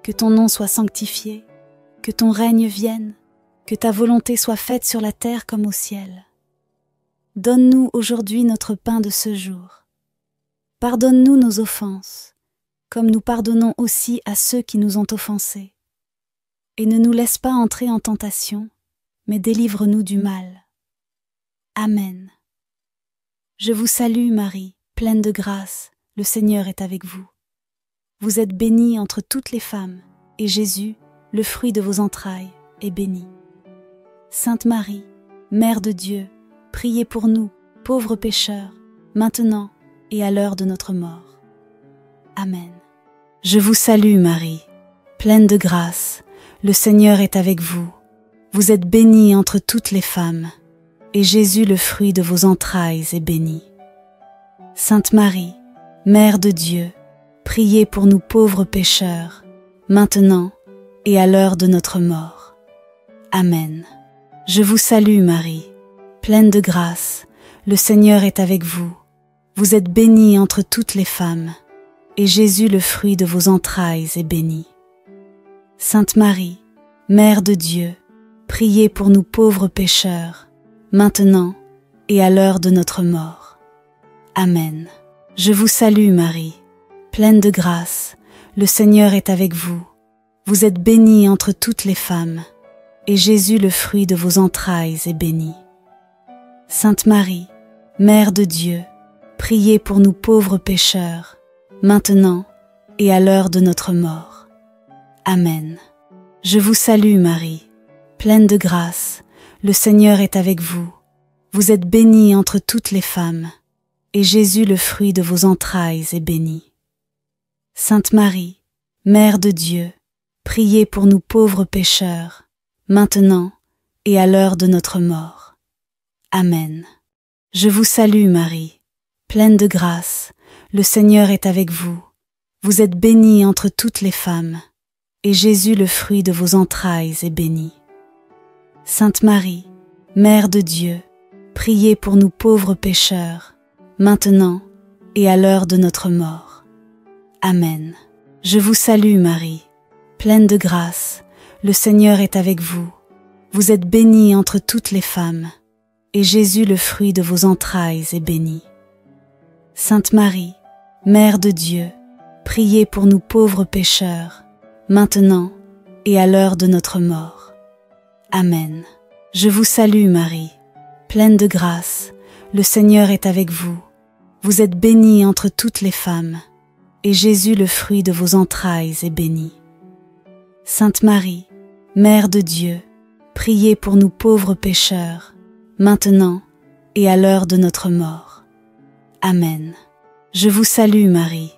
que ton nom soit sanctifié, que ton règne vienne, que ta volonté soit faite sur la terre comme au ciel. Donne-nous aujourd'hui notre pain de ce jour. Pardonne-nous nos offenses, comme nous pardonnons aussi à ceux qui nous ont offensés. Et ne nous laisse pas entrer en tentation, mais délivre-nous du mal. Amen. Je vous salue Marie, pleine de grâce, le Seigneur est avec vous. Vous êtes bénie entre toutes les femmes, et Jésus, le fruit de vos entrailles, est béni. Sainte Marie, Mère de Dieu, priez pour nous, pauvres pécheurs, maintenant et à l'heure de notre mort. Amen. Je vous salue Marie, pleine de grâce, le Seigneur est avec vous. Vous êtes bénie entre toutes les femmes, et Jésus, le fruit de vos entrailles, est béni. Sainte Marie, Mère de Dieu, priez pour nous pauvres pécheurs, maintenant et à l'heure de notre mort. Amen. Je vous salue Marie, pleine de grâce, le Seigneur est avec vous. Vous êtes bénie entre toutes les femmes, et Jésus, le fruit de vos entrailles, est béni. Sainte Marie, Mère de Dieu, priez pour nous pauvres pécheurs, maintenant et à l'heure de notre mort. Amen. Je vous salue Marie, pleine de grâce, le Seigneur est avec vous. Vous êtes bénie entre toutes les femmes, et Jésus, le fruit de vos entrailles, est béni. Sainte Marie, Mère de Dieu, priez pour nous pauvres pécheurs, maintenant et à l'heure de notre mort. Amen. Je vous salue Marie, pleine de grâce, le Seigneur est avec vous. Vous êtes bénie entre toutes les femmes, et Jésus, le fruit de vos entrailles, est béni. Sainte Marie, Mère de Dieu, priez pour nous pauvres pécheurs, maintenant et à l'heure de notre mort. Amen. Je vous salue Marie, pleine de grâce, le Seigneur est avec vous. Vous êtes bénie entre toutes les femmes, et Jésus, le fruit de vos entrailles, est béni. Sainte Marie, Mère de Dieu, priez pour nous pauvres pécheurs, maintenant et à l'heure de notre mort. Amen. Je vous salue Marie, pleine de grâce, le Seigneur est avec vous. Vous êtes bénie entre toutes les femmes, et Jésus, le fruit de vos entrailles, est béni. Sainte Marie, Mère de Dieu, priez pour nous pauvres pécheurs, maintenant et à l'heure de notre mort. Amen. Je vous salue Marie, pleine de grâce, le Seigneur est avec vous. Vous êtes bénie entre toutes les femmes, et Jésus, le fruit de vos entrailles, est béni. Sainte Marie, Mère de Dieu, priez pour nous pauvres pécheurs, maintenant et à l'heure de notre mort. Amen. Je vous salue Marie,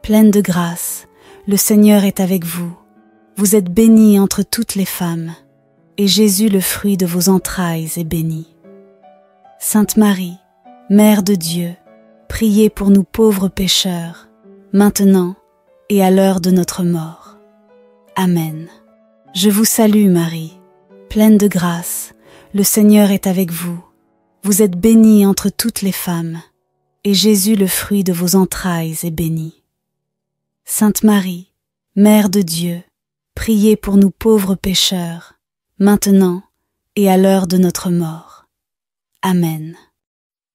pleine de grâce, le Seigneur est avec vous. Vous êtes bénie entre toutes les femmes, et Jésus, le fruit de vos entrailles, est béni. Sainte Marie, Mère de Dieu, priez pour nous pauvres pécheurs, maintenant et à l'heure de notre mort. Amen. Je vous salue Marie, pleine de grâce, le Seigneur est avec vous. Vous êtes bénie entre toutes les femmes, et Jésus, le fruit de vos entrailles, est béni. Sainte Marie, Mère de Dieu, priez pour nous pauvres pécheurs, maintenant et à l'heure de notre mort. Amen.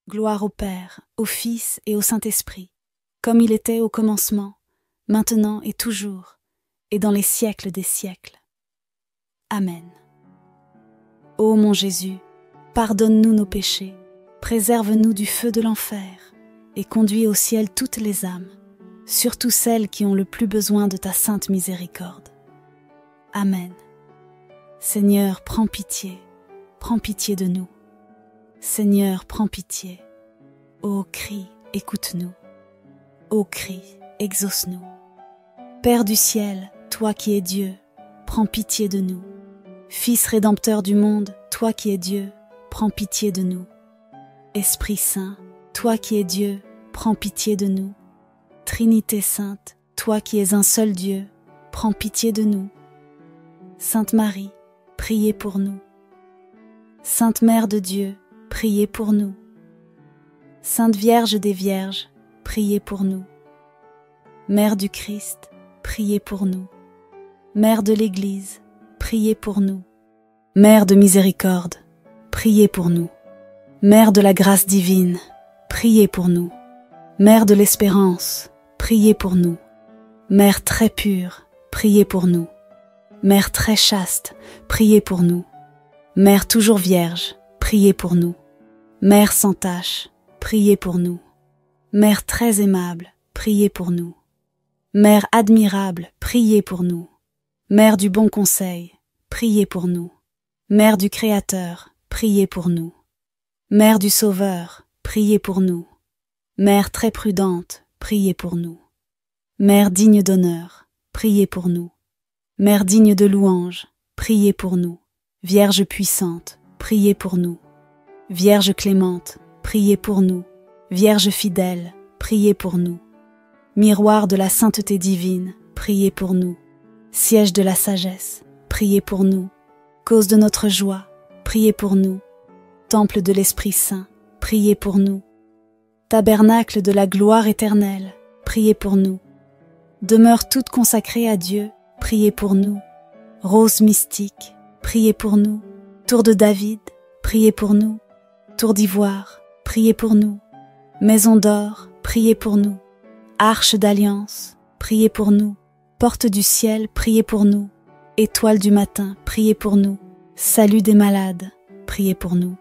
Gloire au Père, au Fils et au Saint-Esprit, comme il était au commencement, maintenant et toujours, et dans les siècles des siècles. Amen. Ô mon Jésus, pardonne-nous nos péchés, préserve-nous du feu de l'enfer, et conduis au ciel toutes les âmes, surtout celles qui ont le plus besoin de ta sainte miséricorde. Amen. Seigneur, prends pitié de nous. Seigneur, prends pitié. Ô crie, écoute-nous. Ô crie, exauce-nous. Père du ciel, toi qui es Dieu, prends pitié de nous. Fils rédempteur du monde, toi qui es Dieu, prends pitié de nous. Esprit Saint, toi qui es Dieu, prends pitié de nous. Trinité Sainte, toi qui es un seul Dieu, prends pitié de nous. Sainte Marie, priez pour nous. Sainte Mère de Dieu, priez pour nous. Sainte Vierge des Vierges, priez pour nous. Mère du Christ, priez pour nous. Mère de l'Église, priez pour nous. Mère de miséricorde, priez pour nous. Mère de la grâce divine, priez pour nous. Mère de l'espérance, priez pour nous. Mère très pure, priez pour nous. Mère très chaste, priez pour nous. Mère toujours vierge, priez pour nous. Mère sans tache, priez pour nous. Mère très aimable, priez pour nous. Mère admirable, priez pour nous. Mère du bon conseil, priez pour nous. Mère du Créateur, priez pour nous. Mère du Sauveur, priez pour nous. Mère très prudente, priez pour nous. Mère digne d'honneur, priez pour nous. Mère digne de louange, priez pour nous. Vierge puissante, priez pour nous. Vierge clémente, priez pour nous. Vierge fidèle, priez pour nous. Miroir de la sainteté divine, priez pour nous. Siège de la sagesse, priez pour nous. Cause de notre joie, priez pour nous. Temple de l'Esprit Saint, priez pour nous. Tabernacle de la gloire éternelle, priez pour nous. Demeure toute consacrée à Dieu, priez pour nous. Rose mystique, priez pour nous. Tour de David, priez pour nous. Tour d'ivoire, priez pour nous. Maison d'or, priez pour nous. Arche d'alliance, priez pour nous. Porte du ciel, priez pour nous. Étoile du matin, priez pour nous. Salut des malades, priez pour nous.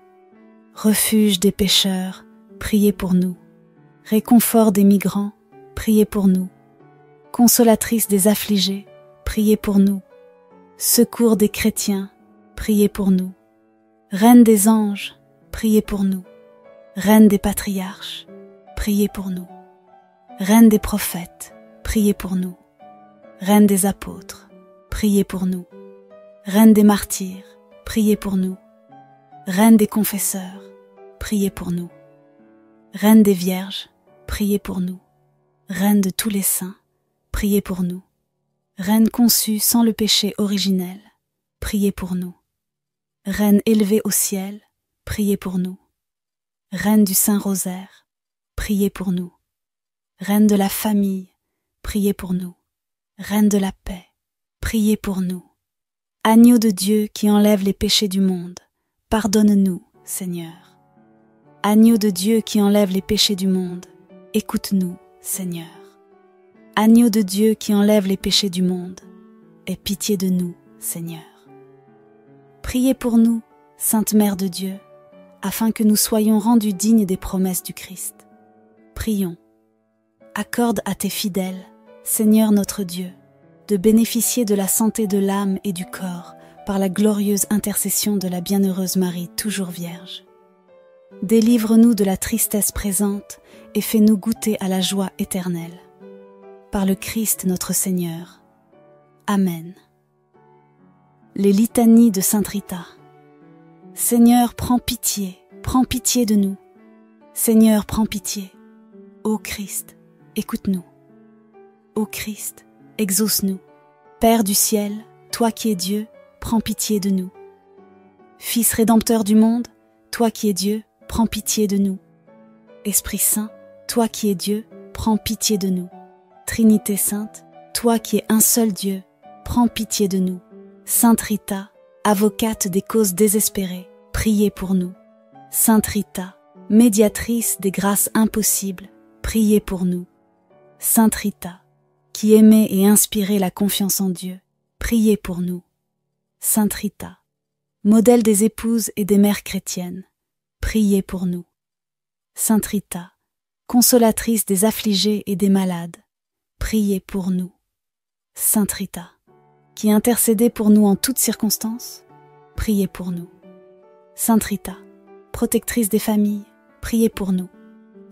Refuge des pécheurs, priez pour nous. Réconfort des migrants, priez pour nous. Consolatrice des affligés, priez pour nous. Secours des chrétiens, priez pour nous. Reine des anges, priez pour nous. Reine des patriarches, priez pour nous. Reine des prophètes, priez pour nous. Reine des apôtres, priez pour nous. Reine des martyrs, priez pour nous. Reine des confesseurs, priez pour nous. Reine des vierges, priez pour nous. Reine de tous les saints, priez pour nous. Reine conçue sans le péché originel, priez pour nous. Reine élevée au ciel, priez pour nous. Reine du Saint-Rosaire, priez pour nous. Reine de la famille, priez pour nous. Reine de la paix, priez pour nous. Agneau de Dieu qui enlève les péchés du monde, pardonne-nous, Seigneur. Agneau de Dieu qui enlève les péchés du monde, écoute-nous, Seigneur. Agneau de Dieu qui enlève les péchés du monde, aie pitié de nous, Seigneur. Priez pour nous, Sainte Mère de Dieu, afin que nous soyons rendus dignes des promesses du Christ. Prions. Accorde à tes fidèles, Seigneur notre Dieu, de bénéficier de la santé de l'âme et du corps par la glorieuse intercession de la bienheureuse Marie, toujours Vierge. Délivre-nous de la tristesse présente et fais-nous goûter à la joie éternelle. Par le Christ notre Seigneur. Amen. Les litanies de Sainte Rita. Seigneur, prends pitié de nous. Seigneur, prends pitié. Ô Christ, écoute-nous. Ô Christ, exauce-nous. Père du ciel, toi qui es Dieu, prends pitié de nous. Fils rédempteur du monde, toi qui es Dieu, prends pitié de nous. Esprit Saint, toi qui es Dieu, prends pitié de nous. Trinité Sainte, toi qui es un seul Dieu, prends pitié de nous. Sainte Rita, avocate des causes désespérées, priez pour nous. Sainte Rita, médiatrice des grâces impossibles, priez pour nous. Sainte Rita, qui aimait et inspirait la confiance en Dieu, priez pour nous. Sainte Rita, modèle des épouses et des mères chrétiennes, priez pour nous. Sainte Rita, consolatrice des affligés et des malades, priez pour nous. Sainte Rita, qui intercédez pour nous en toutes circonstances, priez pour nous. Sainte Rita, protectrice des familles, priez pour nous.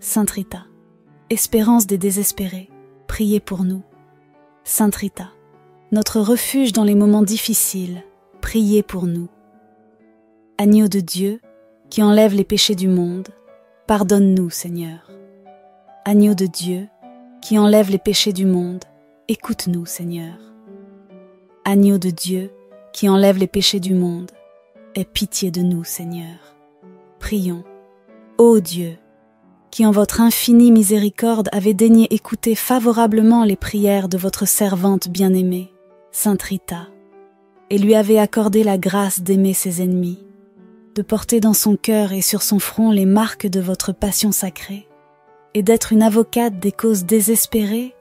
Sainte Rita, espérance des désespérés, priez pour nous. Sainte Rita, notre refuge dans les moments difficiles, priez pour nous. Agneau de Dieu, qui enlève les péchés du monde, pardonne-nous, Seigneur. Agneau de Dieu, qui enlève les péchés du monde, écoute-nous, Seigneur. Agneau de Dieu, qui enlève les péchés du monde, aie pitié de nous, Seigneur. Prions. Ô Dieu, qui en votre infinie miséricorde avez daigné écouter favorablement les prières de votre servante bien-aimée, Sainte Rita, et lui avez accordé la grâce d'aimer ses ennemis, de porter dans son cœur et sur son front les marques de votre passion sacrée, et d'être une avocate des causes désespérées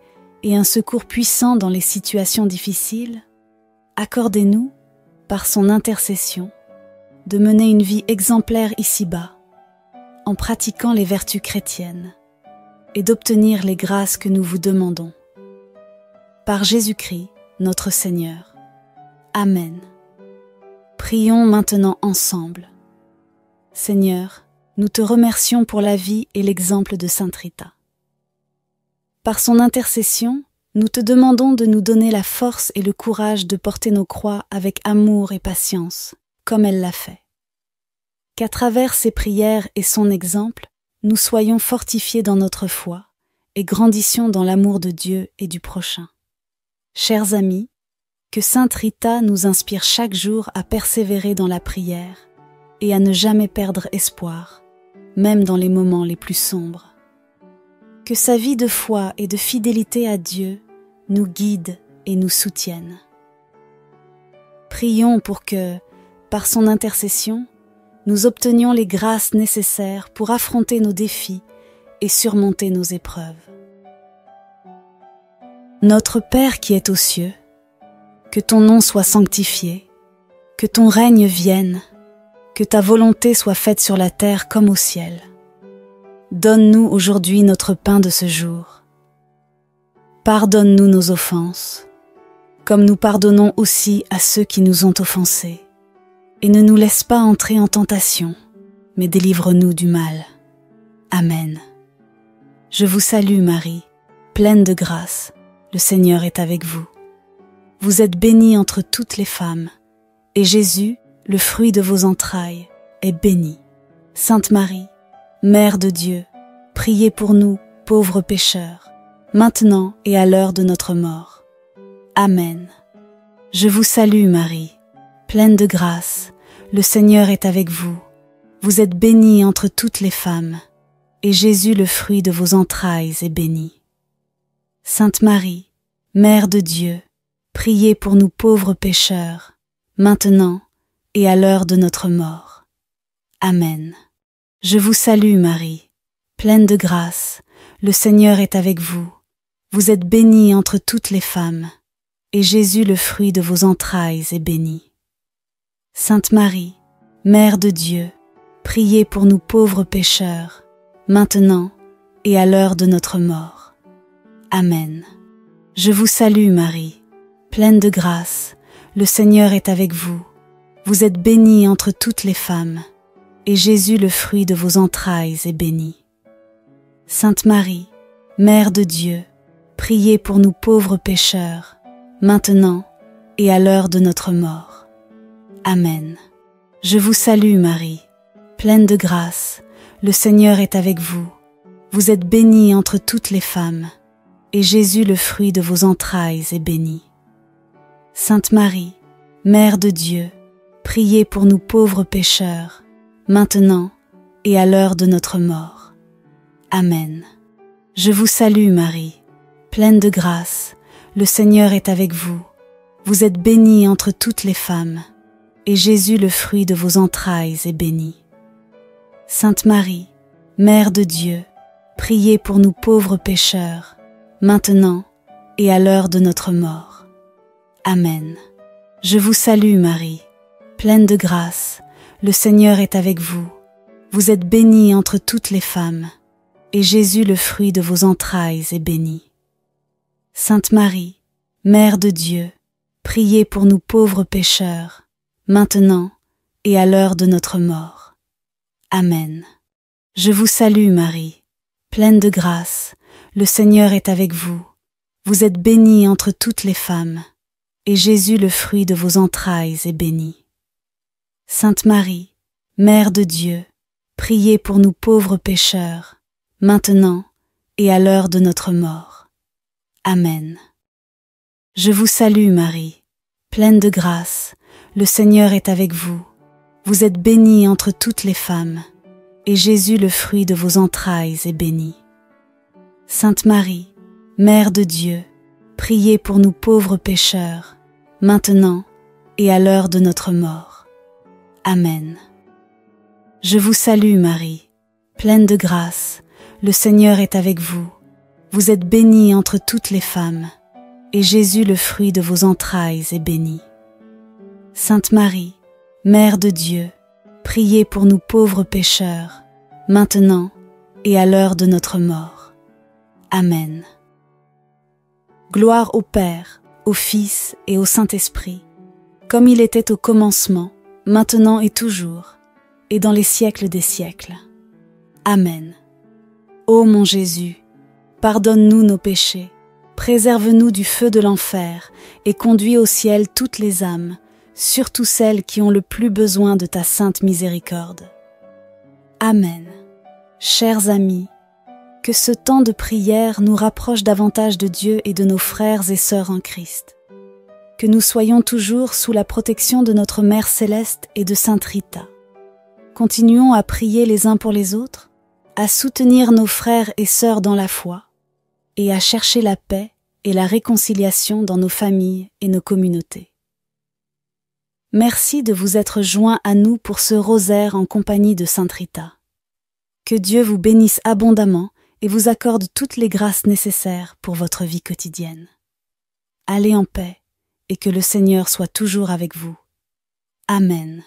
et un secours puissant dans les situations difficiles, accordez-nous, par son intercession, de mener une vie exemplaire ici-bas, en pratiquant les vertus chrétiennes, et d'obtenir les grâces que nous vous demandons. Par Jésus-Christ, notre Seigneur. Amen. Prions maintenant ensemble. Seigneur, nous te remercions pour la vie et l'exemple de Sainte Rita. Par son intercession, nous te demandons de nous donner la force et le courage de porter nos croix avec amour et patience, comme elle l'a fait. Qu'à travers ses prières et son exemple, nous soyons fortifiés dans notre foi et grandissions dans l'amour de Dieu et du prochain. Chers amis, que Sainte Rita nous inspire chaque jour à persévérer dans la prière et à ne jamais perdre espoir, même dans les moments les plus sombres. Que sa vie de foi et de fidélité à Dieu nous guide et nous soutienne. Prions pour que, par son intercession, nous obtenions les grâces nécessaires pour affronter nos défis et surmonter nos épreuves. Notre Père qui es aux cieux, que ton nom soit sanctifié, que ton règne vienne, que ta volonté soit faite sur la terre comme au ciel. Donne-nous aujourd'hui notre pain de ce jour. Pardonne-nous nos offenses, comme nous pardonnons aussi à ceux qui nous ont offensés. Et ne nous laisse pas entrer en tentation, mais délivre-nous du mal. Amen. Je vous salue Marie, pleine de grâce, le Seigneur est avec vous. Vous êtes bénie entre toutes les femmes, et Jésus, le fruit de vos entrailles, est béni. Sainte Marie, Mère de Dieu, priez pour nous, pauvres pécheurs, maintenant et à l'heure de notre mort. Amen. Je vous salue Marie, pleine de grâce, le Seigneur est avec vous. Vous êtes bénie entre toutes les femmes, et Jésus, le fruit de vos entrailles, est béni. Sainte Marie, Mère de Dieu, priez pour nous pauvres pécheurs, maintenant et à l'heure de notre mort. Amen. Je vous salue Marie, pleine de grâce, le Seigneur est avec vous. Vous êtes bénie entre toutes les femmes, et Jésus, le fruit de vos entrailles, est béni. Sainte Marie, Mère de Dieu, priez pour nous pauvres pécheurs, maintenant et à l'heure de notre mort. Amen. Je vous salue Marie, pleine de grâce, le Seigneur est avec vous. Vous êtes bénie entre toutes les femmes, et Jésus, le fruit de vos entrailles, est béni. Sainte Marie, Mère de Dieu, priez pour nous pauvres pécheurs, maintenant et à l'heure de notre mort. Amen. Je vous salue Marie, pleine de grâce, le Seigneur est avec vous. Vous êtes bénie entre toutes les femmes, et Jésus, le fruit de vos entrailles, est béni. Sainte Marie, Mère de Dieu, priez pour nous pauvres pécheurs, maintenant et à l'heure de notre mort. Amen. Je vous salue Marie, pleine de grâce, le Seigneur est avec vous. Vous êtes bénie entre toutes les femmes, et Jésus, le fruit de vos entrailles, est béni. Sainte Marie, Mère de Dieu, priez pour nous pauvres pécheurs, maintenant et à l'heure de notre mort. Amen. Je vous salue Marie, pleine de grâce, le Seigneur est avec vous. Vous êtes bénie entre toutes les femmes, et Jésus, le fruit de vos entrailles, est béni. Sainte Marie, Mère de Dieu, priez pour nous pauvres pécheurs, maintenant et à l'heure de notre mort. Amen. Je vous salue Marie, pleine de grâce, le Seigneur est avec vous. Vous êtes bénie entre toutes les femmes, et Jésus, le fruit de vos entrailles, est béni. Sainte Marie, Mère de Dieu, priez pour nous pauvres pécheurs, maintenant et à l'heure de notre mort. Amen. Je vous salue Marie, pleine de grâce, le Seigneur est avec vous. Vous êtes bénie entre toutes les femmes, et Jésus, le fruit de vos entrailles, est béni. Sainte Marie, Mère de Dieu, priez pour nous pauvres pécheurs, maintenant et à l'heure de notre mort. Amen. Je vous salue Marie, pleine de grâce, le Seigneur est avec vous. Vous êtes bénie entre toutes les femmes, et Jésus, le fruit de vos entrailles, est béni. Sainte Marie, Mère de Dieu, priez pour nous pauvres pécheurs, maintenant et à l'heure de notre mort. Amen. Gloire au Père, au Fils et au Saint-Esprit, comme il était au commencement, maintenant et toujours, et dans les siècles des siècles. Amen. Ô mon Jésus, pardonne-nous nos péchés, préserve-nous du feu de l'enfer et conduis au ciel toutes les âmes, surtout celles qui ont le plus besoin de ta sainte miséricorde. Amen. Chers amis, que ce temps de prière nous rapproche davantage de Dieu et de nos frères et sœurs en Christ. Que nous soyons toujours sous la protection de notre Mère Céleste et de Sainte Rita. Continuons à prier les uns pour les autres, à soutenir nos frères et sœurs dans la foi, et à chercher la paix et la réconciliation dans nos familles et nos communautés. Merci de vous être joints à nous pour ce rosaire en compagnie de Sainte Rita. Que Dieu vous bénisse abondamment et vous accorde toutes les grâces nécessaires pour votre vie quotidienne. Allez en paix et que le Seigneur soit toujours avec vous. Amen.